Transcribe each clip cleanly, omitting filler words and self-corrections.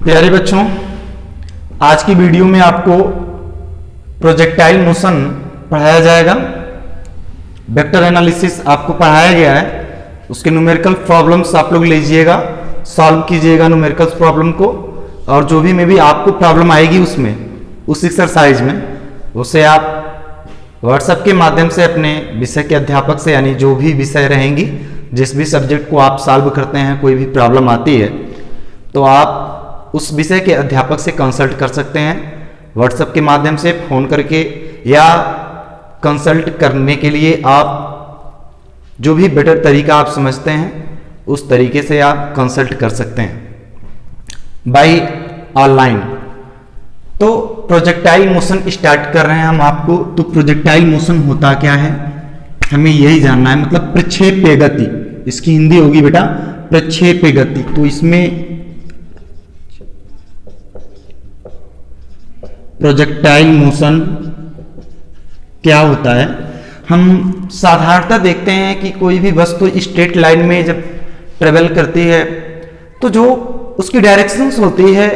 प्यारे बच्चों, आज की वीडियो में आपको प्रोजेक्टाइल मोशन पढ़ाया जाएगा। वेक्टर एनालिसिस आपको पढ़ाया गया है, उसके न्यूमेरिकल प्रॉब्लम्स आप लोग लीजिएगा, सॉल्व कीजिएगा न्यूमेरिकल प्रॉब्लम को, और जो भी में भी आपको प्रॉब्लम आएगी उसमें उस एक्सरसाइज में उसे आप व्हाट्सएप के माध्यम से अपने विषय के अध्यापक से, यानी जो भी विषय रहेंगी, जिस भी सब्जेक्ट को आप सॉल्व करते हैं, कोई भी प्रॉब्लम आती है तो आप उस विषय के अध्यापक से कंसल्ट कर सकते हैं व्हाट्सएप के माध्यम से फोन करके, या कंसल्ट करने के लिए आप जो भी बेटर तरीका आप समझते हैं उस तरीके से आप कंसल्ट कर सकते हैं बाय ऑनलाइन। तो प्रोजेक्टाइल मोशन स्टार्ट कर रहे हैं हम आपको। तो प्रोजेक्टाइल मोशन होता क्या है, हमें यही जानना है, मतलब प्रक्षेप्य गति, इसकी हिंदी होगी बेटा प्रक्षेप्य गति। तो इसमें प्रोजेक्टाइल मोशन क्या होता है, हम साधारणतः देखते हैं कि कोई भी वस्तु स्ट्रेट लाइन में जब ट्रेवल करती है तो जो उसकी डायरेक्शंस होती है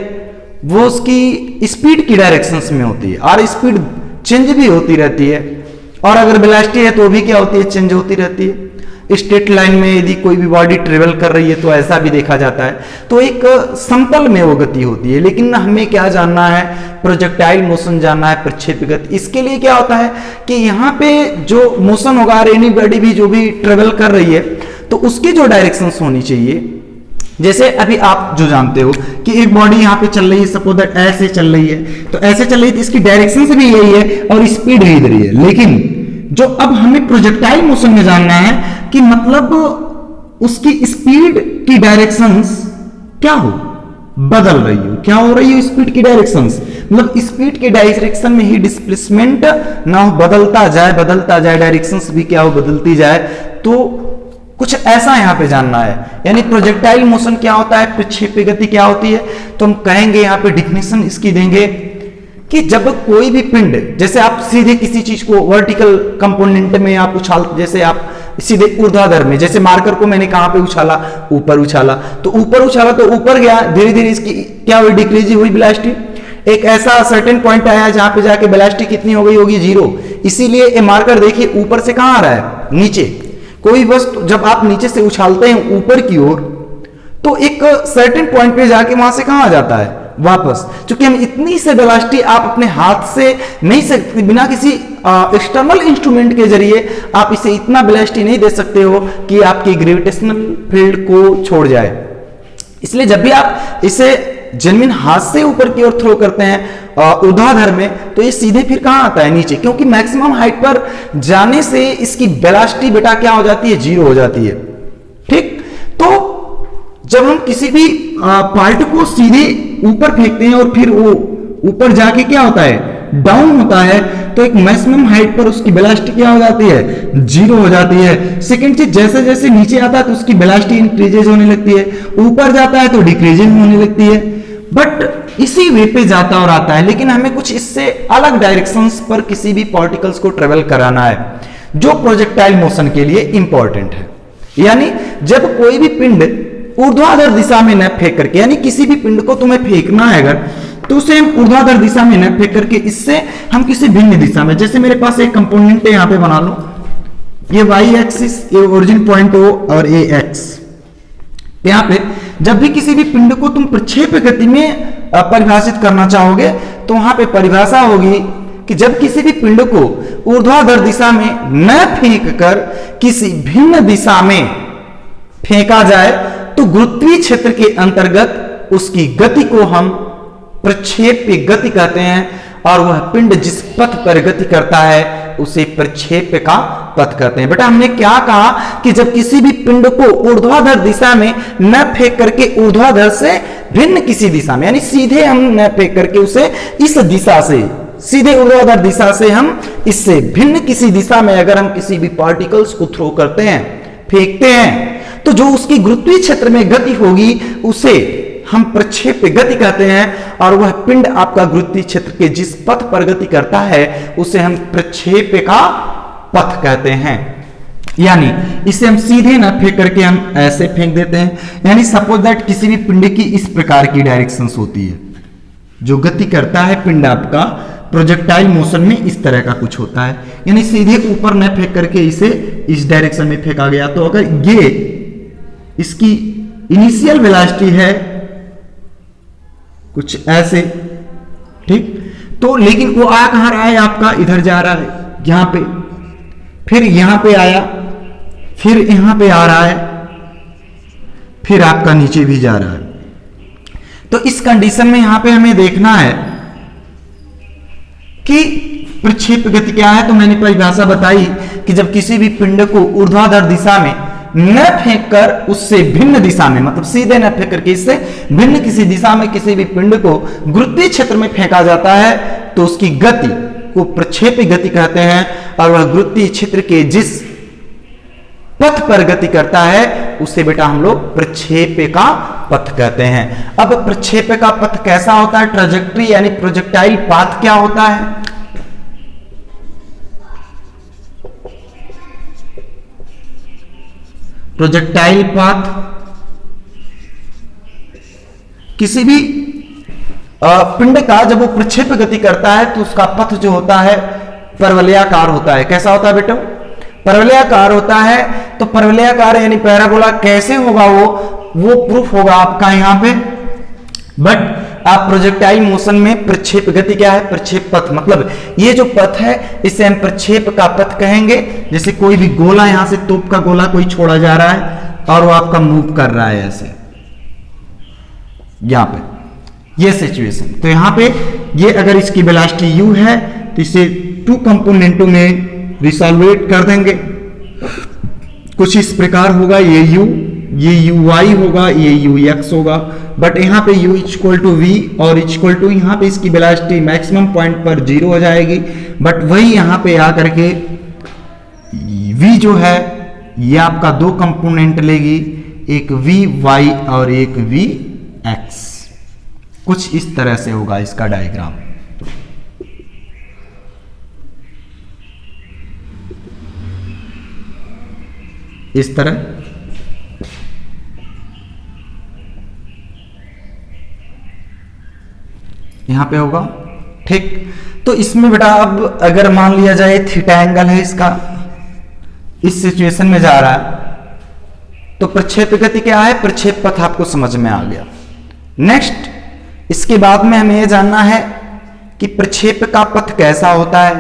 वो उसकी स्पीड की डायरेक्शंस में होती है, और स्पीड चेंज भी होती रहती है, और अगर वेलोसिटी है तो भी क्या होती है, चेंज होती रहती है। स्ट्रेट लाइन में यदि कोई भी बॉडी ट्रेवल कर रही है तो ऐसा भी देखा जाता है, तो एक समतल में वो गति होती है। लेकिन हमें क्या जानना है, प्रोजेक्टाइल मोशन जानना है, प्रक्षेप्य गति। इसके लिए क्या होता है कि यहाँ पे जो मोशन होगा, एनी बॉडी भी जो भी ट्रेवल कर रही है तो उसकी जो डायरेक्शंस होनी चाहिए, जैसे अभी आप जो जानते हो कि एक बॉडी यहाँ पे चल रही है, सपोज दैट ऐसे चल रही है, तो ऐसे चल रही है तो इसकी डायरेक्शन भी यही है और स्पीड भी इधर ही है। लेकिन जो अब हमें प्रोजेक्टाइल मोशन में जानना है कि मतलब उसकी स्पीड की डायरेक्शंस क्या हो, बदल रही हो, क्या हो रही हो स्पीड की डायरेक्शंस, मतलब स्पीड के डायरेक्शन में ही डिस्प्लेसमेंट ना हो, बदलता जाए डायरेक्शंस भी क्या हो, बदलती जाए। तो कुछ ऐसा यहां पे जानना है, यानी प्रोजेक्टाइल मोशन क्या होता है, प्रक्षेप्य गति क्या होती है। तो हम कहेंगे यहां पे डिफिनेशन इसकी देंगे कि जब कोई भी पिंड, जैसे आप सीधे किसी चीज को वर्टिकल कंपोनेंट में आप उछाल, जैसे आप सीधे ऊर्ध्वाधर में, जैसे मार्कर को मैंने कहां पे उछाला, ऊपर उछाला, तो ऊपर उछाला तो ऊपर गया, धीरे धीरे इसकी क्या हुई, डिक्रीज हुई वेलोसिटी। एक ऐसा सर्टेन पॉइंट आया जहां पे जाके वेलोसिटी कितनी हो गई होगी, 0। इसीलिए ये मार्कर देखिए ऊपर से कहां आ रहा है, नीचे। कोई वस्तु जब आप नीचे से उछालते हैं ऊपर की ओर तो एक सर्टेन पॉइंट पे जाके वहां से कहां आ जाता है, वापस। क्योंकि हम इतनी से वेलोसिटी आप अपने हाथ से नहीं सकते, बिना किसी एक्सटर्नल इंस्ट्रूमेंट के जरिए आप इसे इतना वेलोसिटी नहीं दे सकते हो कि आपकी ग्रेविटेशनल फील्ड को छोड़ जाए। इसलिए जब भी आप इसे जेन्युइन हाथ से ऊपर की ओर थ्रो करते हैं ऊर्ध्वाधर में, तो ये सीधे फिर कहां आता है, नीचे। क्योंकि मैक्सिमम हाइट पर जाने से इसकी वेलोसिटी बेटा क्या हो जाती है, 0 हो जाती है। ठीक, तो जब हम किसी भी पार्ट को सीधे ऊपर फेंकते हैं और फिर वो ऊपर जाके क्या होता है, डाउन होता है, तो एक मैक्सिमम हाइट पर उसकी वेलोसिटी क्या हो जाती है, 0 हो जाती है। सेकंड चीज, जैसे जैसे नीचे आता है तो उसकी वेलोसिटी इंक्रीजेज होने लगती है, ऊपर जाता है तो डिक्रीजिंग होने लगती है। बट इसी वे पे जाता और आता है, लेकिन हमें कुछ इससे अलग डायरेक्शंस पर किसी भी पार्टिकल्स को ट्रेवल कराना है, जो प्रोजेक्टाइल मोशन के लिए इंपॉर्टेंट है। यानी जब कोई भी पिंड ऊर्ध्वाधर दिशा में न फेंक करके, यानी किसी भी पिंड को तुम्हें फेंकना है अगर, तो उसे हम ऊर्ध्वाधर दिशा में न फेंक करके, इससे हम किसी भिन्न दिशा में, जैसे मेरे पास एक कंपोनेंट है, यहां पे बना लो, ये वाई एक्सिस, ये ओरिजिन पॉइंट हो और ये एक्स। यहां पे जब भी किसी भी पिंड को तुम प्रक्षेप्य गति में परिभाषित करना चाहोगे तो वहां पे परिभाषा होगी कि जब किसी भी पिंड को ऊर्ध्वाधर दिशा में न फेंक कर किसी भिन्न दिशा में फेंका जाए तो गुरुत्वीय क्षेत्र के अंतर्गत उसकी गति को हम प्रक्षेप्य गति कहते हैं, और वह पिंड जिस पथ पर गति करता है उसे प्रक्षेप्य का पथ कहते हैं। बेटा हमने क्या कहा कि जब किसी भी पिंड को ऊर्ध्वाधर दिशा में न फेंक करके ऊर्ध्वाधर से भिन्न किसी दिशा में, यानी सीधे हम न फेंक करके उसे इस दिशा से, सीधे ऊर्ध्वाधर दिशा से हम इससे भिन्न किसी दिशा में अगर हम किसी भी पार्टिकल्स को थ्रो करते हैं, फेंकते हैं, तो जो उसकी गुरुत्वीय क्षेत्र में गति होगी उसे हम प्रक्षेप्य गति कहते हैं, और वह पिंड आपका गुरुत्वीय क्षेत्र के जिस पथ पर गति करता है उसे हम प्रक्षेप्य का पथ कहते हैं। यानी इसे हम सीधे ना फेंक करके हम ऐसे फेंक देते हैं। यानी सपोज दैट किसी भी पिंड की इस प्रकार की डायरेक्शंस होती है, जो गति करता है पिंड आपका प्रोजेक्टाइल मोशन में इस तरह का कुछ होता है, यानी सीधे ऊपर न फेंक करके इसे इस डायरेक्शन में फेंका गया। तो अगर ये इसकी इनिशियल वेलोसिटी है कुछ ऐसे, ठीक, तो लेकिन वो आ कहां रहा है आपका, इधर जा रहा है यहां पे, फिर यहां पे आया, फिर यहां पे आ रहा है, फिर आपका नीचे भी जा रहा है। तो इस कंडीशन में यहां पे हमें देखना है कि प्रक्षेप गति क्या है। तो मैंने परिभाषा बताई कि जब किसी भी पिंड को ऊर्ध्वाधर दिशा में न फेंककर उससे भिन्न दिशा में, मतलब सीधे न फेंक करके इससे भिन्न किसी दिशा में किसी भी पिंड को गुरुत्वीय क्षेत्र में फेंका जाता है, तो उसकी गति को प्रक्षेपी गति कहते हैं। और वह गुरुत्वीय क्षेत्र के जिस पथ पर गति करता है उसे बेटा हम लोग प्रक्षेप का पथ कहते हैं। अब प्रक्षेप का पथ कैसा होता है, ट्रैजेक्टरी यानी प्रोजेक्टाइल पाथ क्या होता है। प्रोजेक्टाइल पाथ किसी भी पिंड का जब वो प्रक्षेप गति करता है तो उसका पथ जो होता है परवलयाकार होता है। कैसा होता है बेटा, परवलयाकार होता है। तो परवलयाकार यानी पैराबोला कैसे होगा, वो प्रूफ होगा आपका यहां पे। बट आप प्रोजेक्टाइल मोशन में प्रक्षेप गति क्या है, प्रक्षेप पथ, मतलब ये जो पथ है इसे हम प्रक्षेप का पथ कहेंगे। जैसे कोई भी गोला, यहां से तोप का गोला कोई छोड़ा जा रहा है और वो आपका मूव कर रहा है ऐसे, यहां पे ये सिचुएशन। तो यहां पे ये अगर इसकी वेलोसिटी u है तो इसे 2 कंपोनेंटों में रिसॉल्वेट कर देंगे। कुछ इस प्रकार होगा, ये u, ये uy होगा, ये ux होगा। बट यहाँ पे u इक्वल टू v और इक्वल टू यहाँ पे इसकी वेलोसिटी मैक्सिमम पॉइंट पर 0 हो जाएगी। बट वही यहाँ पे आकर के v जो है ये आपका 2 कंपोनेंट लेगी, एक vy और एक vx। कुछ इस तरह से होगा इसका डायग्राम। इस तरह यहां पे होगा, ठीक। तो इसमें बेटा अब अगर मान लिया जाए थीटा एंगल है इसका, इस सिचुएशन में जा रहा है, तो प्रक्षेप गति क्या है, प्रक्षेप पथ आपको समझ में आ गया। नेक्स्ट इसके बाद में हमें यह जानना है कि प्रक्षेप का पथ कैसा होता है।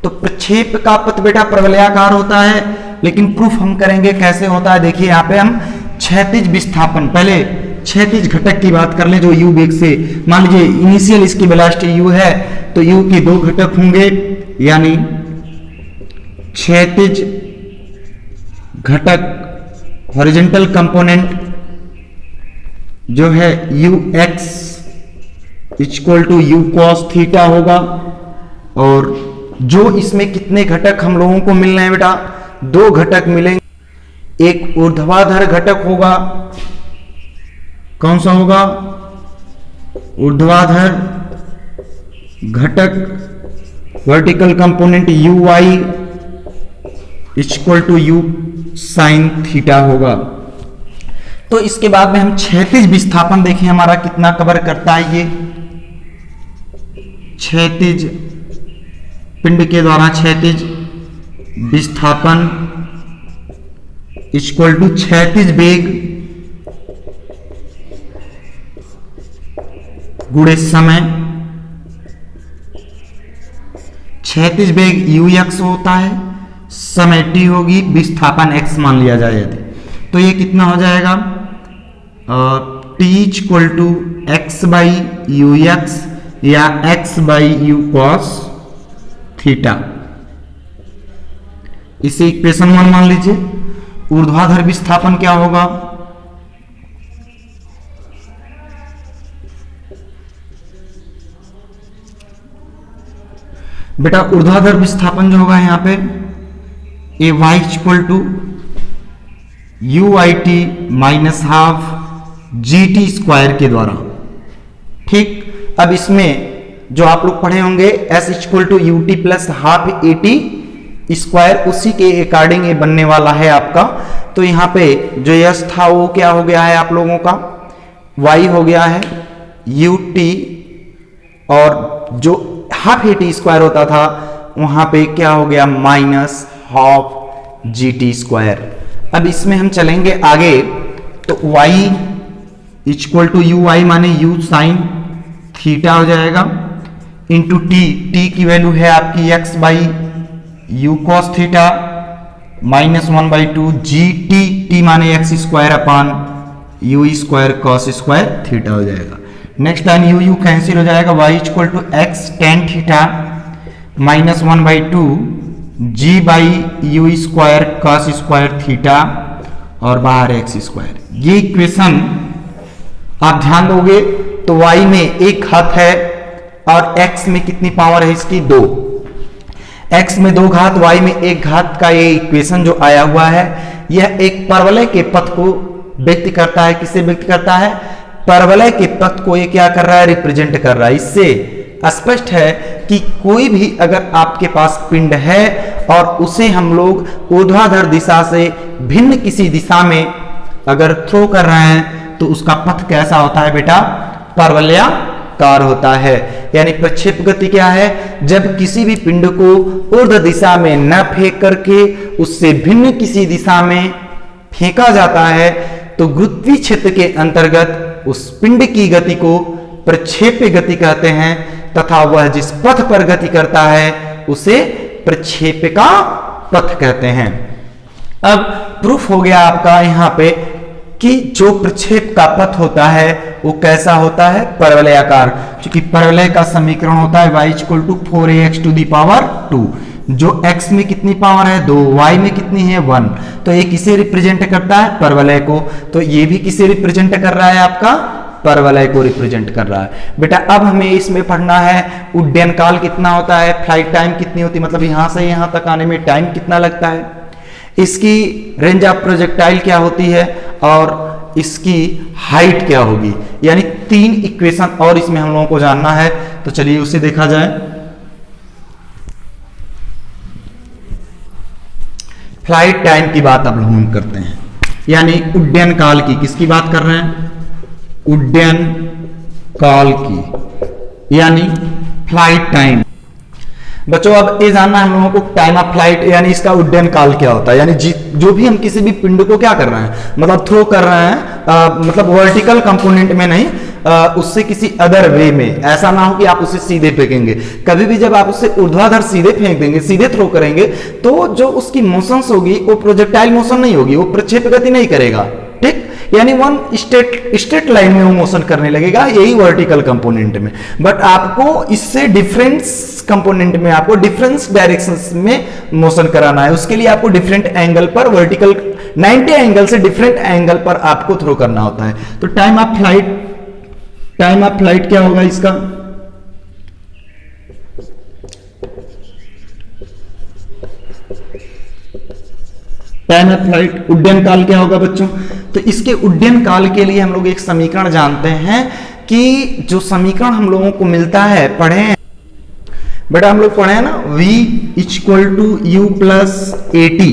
तो प्रक्षेप का पथ बेटा प्रवलयाकार होता है, लेकिन प्रूफ हम करेंगे कैसे होता है। देखिए यहाँ पे हम क्षैतिज विस्थापन, पहले क्षैतिज घटक की बात कर लें जो u वेग से, मान लीजिए इनिशियल इसकी वेलोसिटी u है तो u के 2 घटक होंगे, यानी क्षैतिज घटक हॉरिजॉन्टल कंपोनेंट जो है ux equal to u cos theta होगा। और जो इसमें कितने घटक हम लोगों को मिल रहे हैं बेटा, 2 घटक मिलेंगे। एक ऊर्ध्वाधर घटक होगा, कौन सा होगा, ऊर्ध्वाधर घटक vertical component uy equal to u sin theta होगा। तो इसके बाद में हम क्षैतिज विस्थापन देखें हमारा कितना कवर करता है। ये क्षैतिज पिंड के द्वारा क्षैतिज विस्थापन इक्वल टू क्षैतिज वेग गुणे समय। क्षैतिज वेग ux होता है, समय t होगी, विस्थापन x मान लिया जाए यदि, तो ये कितना हो जाएगा, t equal to x by u x या x by u cos theta. इसे इक्वेशन 1 मान लीजिए। ऊर्ध्वाधर विस्थापन क्या होगा, बेटा ऊर्ध्वाधर विस्थापन जो होगा यहां पे ए y equal to u i t minus half g t square के द्वारा, ठीक। अब इसमें जो आप लोग पढ़े होंगे s equal to u t plus half a t square उसी के अकॉर्डिंग ये बनने वाला है आपका। तो यहाँ पे जो यस था वो क्या हो गया है आप लोगों का, y हो गया है ut, और जो हाफ ए टी स्क्वायर होता था वहां पे क्या हो गया minus half g t square. अब इसमें हम चलेंगे आगे, तो y equal to u y माने u साइन थीटा हो जाएगा इंटू टी की वैल्यू है आपकी x by u cos theta minus 1/2 g t माने x square upon u square cos square theta हो जाएगा। नेक्स्ट लाइन यू कैंसिल हो जाएगा, y equal to x tan theta minus 1/2 g by u square cos square theta और बाहर x square. ये equation आप ध्यान दोगे तो y में एक घात है और x में कितनी पावर है इसकी 2, x में 2 घात y में 1 घात का ये इक्वेशन जो आया हुआ है यह एक परवलय के पथ को व्यक्त करता है। किसे व्यक्त करता है, परवलय के पथ को ये क्या कर रहा है, रिप्रेजेंट कर रहा है। इससे स्पष्ट है कि कोई भी अगर आपके पास पिंड है और उसे हम लोग ऊर्ध्वाधर दिशा से भिन्न किसी दिशा में अगर थ्रो कर रहे हैं तो उसका पथ कैसा होता है बेटा, परवलयाकार होता है। यानी प्रक्षेप गति क्या है, जब किसी भी पिंड को ऊर्ध्व दिशा में न फेंक करके उससे भिन्न किसी दिशा में फेंका जाता है तो गुरुत्वीय क्षेत्र के अंतर्गत उस पिंड की गति को प्रक्षेप्य गति कहते हैं तथा वह जिस पथ पर गति करता है उसे प्रक्षेप्य का पथ कहते हैं। अब प्रूफ हो गया आपका यहाँ पे कि जो प्रक्षेप का पथ होता है वो कैसा होता है, परवलयाकार। क्योंकि परवलय का समीकरण होता है y equal to 4ax to the power 2, जो x में कितनी पावर है 2, y में कितनी है 1, तो ये किसे रिप्रेजेंट करता है, परवलय को। तो ये भी किसे रिप्रेजेंट कर रहा है, आपका परवलय को रिप्रेजेंट कर रहा है। बेटा अब हमें इसमें पढ़ना है उड्डयन काल कितना होता है, फ्लाइट टाइम कितनी होती है, मतलब यहां से यहां तक आने में टाइम कितना लगता है, इसकी रेंज ऑफ प्रोजेक्टाइल क्या होती है और इसकी हाइट क्या होगी। यानी 3 इक्वेशन और इसमें हम लोगों को जानना है। तो चलिए उसे देखा जाए। फ्लाइट टाइम की बात अब हम करते हैं, यानी उड्डयन काल की। किसकी बात कर रहे हैं, उड्डयन काल की, यानी फ्लाइट टाइम। बच्चों अब ये जानना है हम लोगों को टाइम ऑफ फ्लाइट, यानी इसका उड्डयन काल क्या होता है। यानी जो भी हम किसी भी पिंड को क्या कर रहे हैं, मतलब थ्रो कर रहे हैं, मतलब वर्टिकल कंपोनेंट में नहीं, उससे किसी अदर वे में। ऐसा ना हो कि आप उसे सीधे फेंकेंगे। कभी भी जब आप उसे ऊर्ध्वाधर सीधे फेंक देंगे, सीधे थ्रो करेंगे, तो जो उसकी मोशंस होगी वो प्रोजेक्टाइल मोशन नहीं होगी, वो प्रक्षेप गति नहीं करेगा। ठीक, यानी वन स्ट्रेट लाइन में वो मोशन करने लगेगा, यही वर्टिकल कंपोनेंट में। बट आपको इससे डिफरेंस कंपोनेंट में, आपको डिफरेंस डायरेक्शंस में मोशन कराना है। उसके लिए आपको डिफरेंट एंगल पर, वर्टिकल 90 एंगल से डिफरेंट एंगल पर आपको थ्रो करना होता है। तो टाइम ऑफ फ्लाइट क्या होगा इसका, टाइम ऑफ फ्लाइट, उड्डयन काल क्या होगा बच्चों। तो इसके उड्डयन काल के लिए हम लोग एक समीकरण जानते हैं कि जो समीकरण हम लोगों को मिलता है, पढ़े हैं बेटा, हम लोग पढ़े हैं ना, v equal to u plus a t.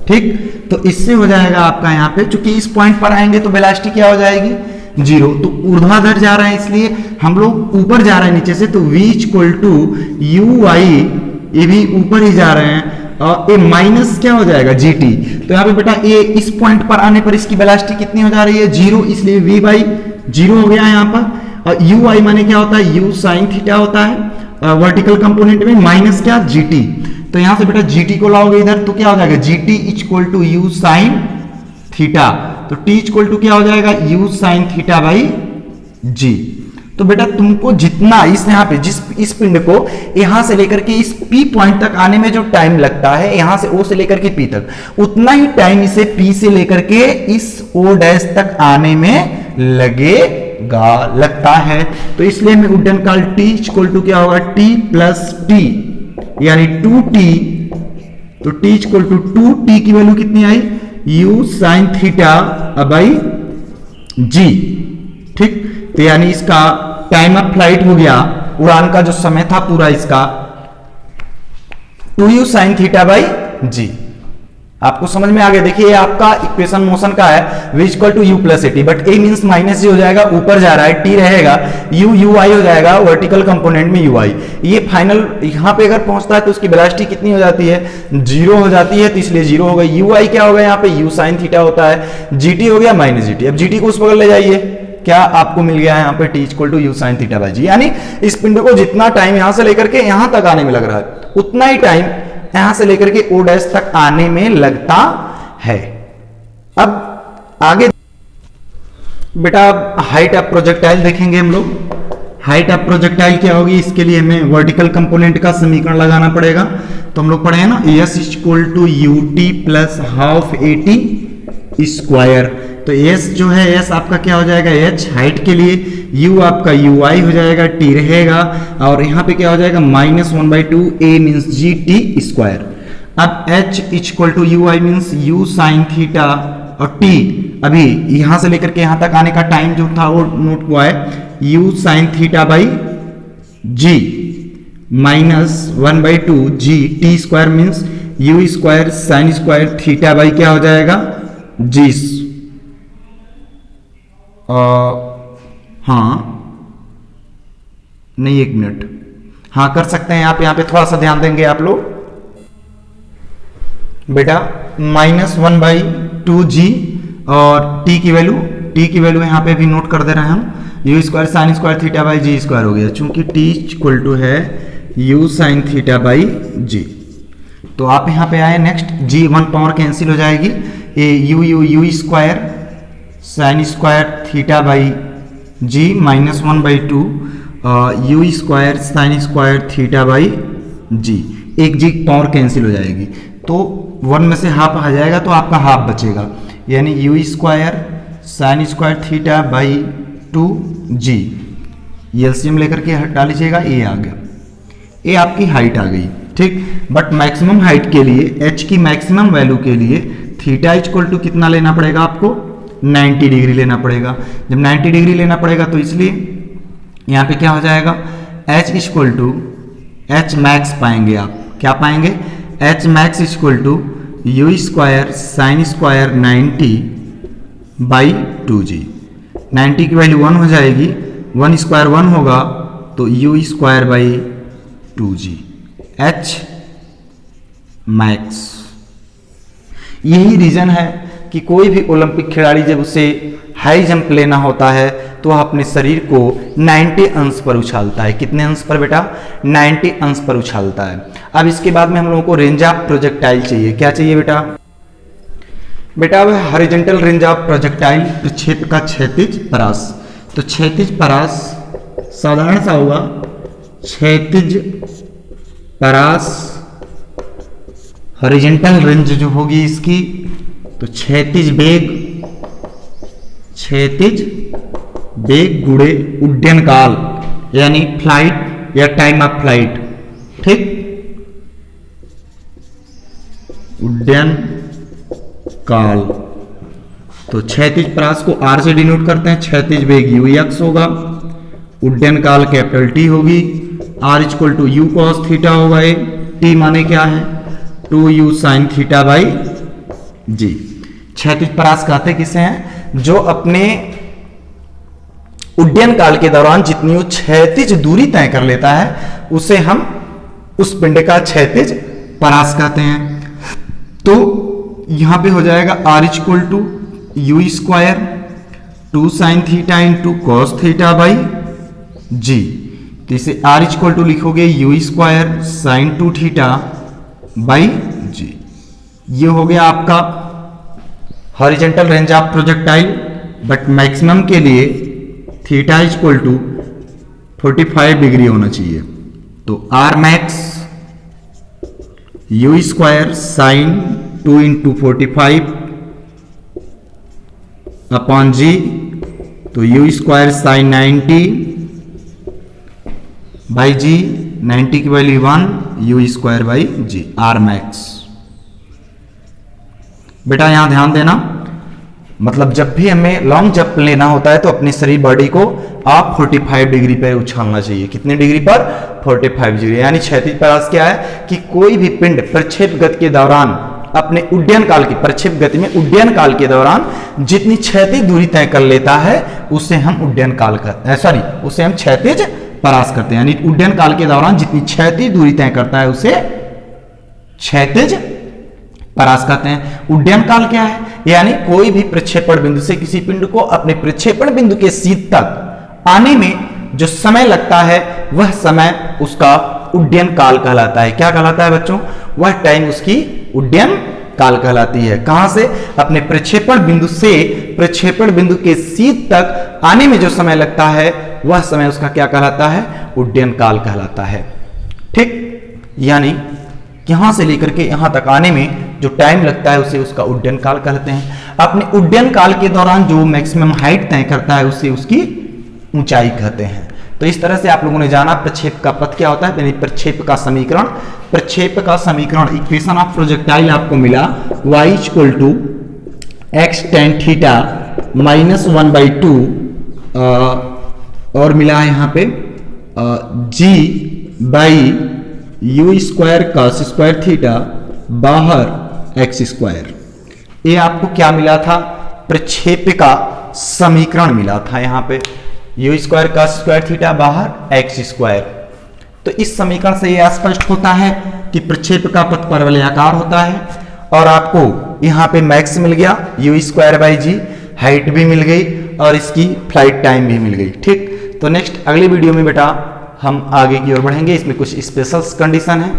ठीक, तो इससे हो जाएगा आपका यहाँ पे, चूंकि इस पॉइंट पर आएंगे तो वेलोसिटी क्या हो जाएगी, 0। तो ऊर्ध्वाधर जा रहे हैं इसलिए हम लोग ऊपर जा रहे हैं नीचे से, तो v equal to u y, ये भी ऊपर ही जा रहे हैं, और ये माइनस क्या हो जाएगा जी टी। तो यहाँ पे बेटा ये इस पॉइंट पर आने पर इसकी वेलोसिटी कितनी हो जा रही है, 0, इसलिए v बाई 0 हो गया यहाँ पर। और यू आई माने क्या होता है, u साइन थीटा होता है वर्टिकल कंपोनेंट में, माइनस क्या जी टी। तो यहां से बेटा जी टी को लाओगे इधर तो क्या हो जाएगा, g t equal to u sine theta. तो टी इक्वल टू क्या हो जाएगा, u sine theta by g. तो बेटा तुमको जितना इस यहाँ पे इस पिंड को यहां से लेकर के इस पी पॉइंट तक आने में जो टाइम लगता है, यहां से ओ से लेकर के पी तक, उतना ही टाइम इसे पी से लेकर के इस ओ डैश तक आने में लगता है। तो इसलिए हमें उड्डयन काल t इक्वल टू क्या होगा, t प्लस टी, यानी 2t। तो t इक्वल टू 2t की वैल्यू कितनी आई, u साइन थीटा बाई जी। ठीक, तो यानी इसका टाइम ऑफ फ्लाइट हो गया, उड़ान का जो समय था पूरा इसका 2u साइन थीटा बाई जी। आपको समझ में आ गया। देखिए ये आपका इक्वेशन मोशन का है, v equal to u plus a t, but a means minus g हो जाएगा, ऊपर जा रहा है, t रहेगा, u यू आई हो जाएगा, वर्टिकल कंपोनेंट में यू आई। ये फाइनल यहाँ पे अगर पहुंचता है तो उसकी वेलोसिटी कितनी हो जाती है, 0 हो जाती है, तो इसलिए 0 हो गई। यू आई क्या होगा यहाँ पे, u साइन थीटा होता है, gt हो गया माइनस gt। अब gt को उस बगल ले जाइए, क्या आपको मिल गया है यहाँ पे t equal to u sine theta by g. यानी इस पिंड को जितना टाइम यहाँ से लेकर के यहाँ तक आने में लग रहा है, उतना ही टाइम यहां से लेकर के ओ डैश तक आने में लगता है। अब आगे बेटा हाइट ऑफ प्रोजेक्टाइल देखेंगे हम लोग। हाइट ऑफ प्रोजेक्टाइल क्या होगी, इसके लिए हमें वर्टिकल कंपोनेंट का समीकरण लगाना पड़ेगा। तो हम लोग पढ़े हैं ना, s equal to u t plus half a t square. तो एस जो है, एस आपका क्या हो जाएगा, एच हाइट के लिए, यू आपका यू आई हो जाएगा, टी रहेगा, और यहाँ पे क्या हो जाएगा -1/2 a means g t square. अब h equal to u I means u sine theta, और टी अभी यहां से लेकर के यहां तक आने का टाइम जो था वो नोट हुआ है, u sine theta by g -1/2 g t square means u square sine square theta by क्या हो जाएगा जी। हाँ नहीं, एक मिनट, हाँ कर सकते हैं आप, यहाँ पे थोड़ा सा ध्यान देंगे आप लोग बेटा, -1/2 जी, और t की वैल्यू यहाँ पे भी नोट कर दे रहे हैं हम, u square sine square theta by g square हो गया, चूंकि t इक्वल टू है u sine theta by g. तो आप यहाँ पे आए, नेक्स्ट जी 1 पावर कैंसिल हो जाएगी, ये u square sine square theta by g -1/2 u square sine square theta by g, एक जी पावर कैंसिल हो जाएगी, तो 1 में से हाफ आ जाएगा, तो आपका हाफ बचेगा, यानी u square sine square theta by 2 g. LCM लेकर के हटा लीजिएगा, ए आ गया, ए आपकी हाइट आ गई, ठीक। बट मैक्सिमम हाइट के लिए, एच की मैक्सिमम वैल्यू के लिए थीटा इक्वल टू कितना लेना पड़ेगा आपको, 90 डिग्री लेना पड़ेगा। जब 90 डिग्री लेना पड़ेगा तो इसलिए यहाँ पे क्या हो जाएगा, h equal to h max पाएंगे आप, क्या पाएंगे, h max equal to u square sine square 90/2g। 90 की वैल्यू 1 हो जाएगी, 1 स्क्वायर 1 होगा, तो u square by 2g h max. यही रीजन है कि कोई भी ओलंपिक खिलाड़ी जब उसे हाई जंप लेना होता है तो वह अपने शरीर को 90 अंश पर उछालता है। कितने अंश पर बेटा, 90 अंश पर उछालता है। अब इसके बाद में हम लोगों को रेंज ऑफ प्रोजेक्टाइल चाहिए। क्या चाहिए बेटा, बेटा वह हॉरिजॉन्टल रेंज ऑफ प्रोजेक्टाइल, प्रक्षेप का क्षैतिज परास। तो क्षैतिज परास साधारण सा होगा, क्षैतिज परास हॉरिजॉन्टल रेंज जो होगी इसकी, तो क्षैतिज बेग गुणे उड्डयन काल, यानी फ्लाइट या टाइम ऑफ फ्लाइट, ठीक। उड्डयन काल, तो क्षैतिज परास को आर से डिनोट करते हैं, क्षैतिज बेग यू एक्स होगा, उड्डयन काल कैपिटल टी होगी, R equal to u cos theta होगा, टी माने क्या है 2u साइन थीटा बाई जी। क्षैतिज परास कहते किसे हैं, जो अपने उड्डयन काल के दौरान जितनी वो क्षैतिज दूरी तय कर लेता है उसे हम उस पिंड का क्षैतिज परास कहते हैं। तो यहां पे हो जाएगा r equal to u square 2 sine theta into cos theta by g. तो इसे r इक्वल टू लिखोगे u square sine 2 theta by g. ये हो गया आपका horizontal range of projectile, but maximum के लिए थीटा इक्वल टू 45 डिग्री होना चाहिए। तो r max u square sine 2 into 45 upon g, तो u square sine 90 by g, 90 की value 1, u square by g, r max. बेटा यहां ध्यान देना, मतलब जब भी हमें लॉन्ग जंप लेना होता है तो अपनी शरीर बॉडी को आप 45 डिग्री पर उछालना चाहिए। कितने डिग्री पर? 45 डिग्री। यानी क्षैतिज परास क्या है कि कोई भी पिंड प्रक्षेप गति के दौरान अपने उड्डयन काल की, प्रक्षेप गति में उड्डयन काल के दौरान जितनी क्षैतिज दूरी तय कर लेता है उसे हम उड्डयन काल कहते हैं, सॉरी उसे हम क्षैतिज परास करते हैं। यानी उड्डयन काल के दौरान जितनी क्षैतिज दूरी तय करता है उसे क्षैतिज परास कहते हैं। उड्डयन काल क्या है? यानी कोई भी प्रक्षेपण बिंदु से किसी पिंड को अपने प्रक्षेपण बिंदु के शीर्ष तक आने में जो समय लगता है वह समय उसका उड्डयन काल कहलाता है। क्या कहलाता है बच्चों? वह टाइम उसकी उड्डयन काल कहलाती है। कहां से? अपने प्रक्षेपण बिंदु से प्रक्षेपण बिंदु के शीर्ष तक आने में जो समय लगता है वह समय उसका क्या कहलाता है? उड्डयन काल कहलाता है। ठीक, यानी यहां से लेकर के यहां तक आने में जो टाइम लगता है उसे उसका उड्डयन काल कहते हैं। अपने उड्डयन काल के दौरान जो मैक्सिमम हाइट तय करता है उसे उसकी ऊंचाई कहते हैं। तो इस तरह से आप लोगों ने जाना प्रक्षेप का पथ क्या होता है, यानी प्रक्षेप का समीकरण। प्रक्षेप का समीकरण, इक्वेशन ऑफ प्रोजेक्टाइल आपको मिला y = x tan थीटा -1/2 और मिला है यहाँ पे g/u² cos² थीटा बाहर x²। ये आपको क्या मिला था? प्रक्षेप का समीकरण मिला था यहाँ पे u² cos² थीटा बाहर x²। तो इस समीकरण से यह स्पष्ट होता है कि प्रक्षेप का पथ परवलयाकार होता है। और आपको यहाँ पे मैक्स मिल गया u²/g, हाइट भी मिल गई और इसकी फ्लाइट टाइम भी मिल गई। ठीक, तो नेक्स्ट अगली वीडियो में बेटा हम आगे की ओर बढ़ेंगे। इसमें कुछ स्पेशल कंडीशन है।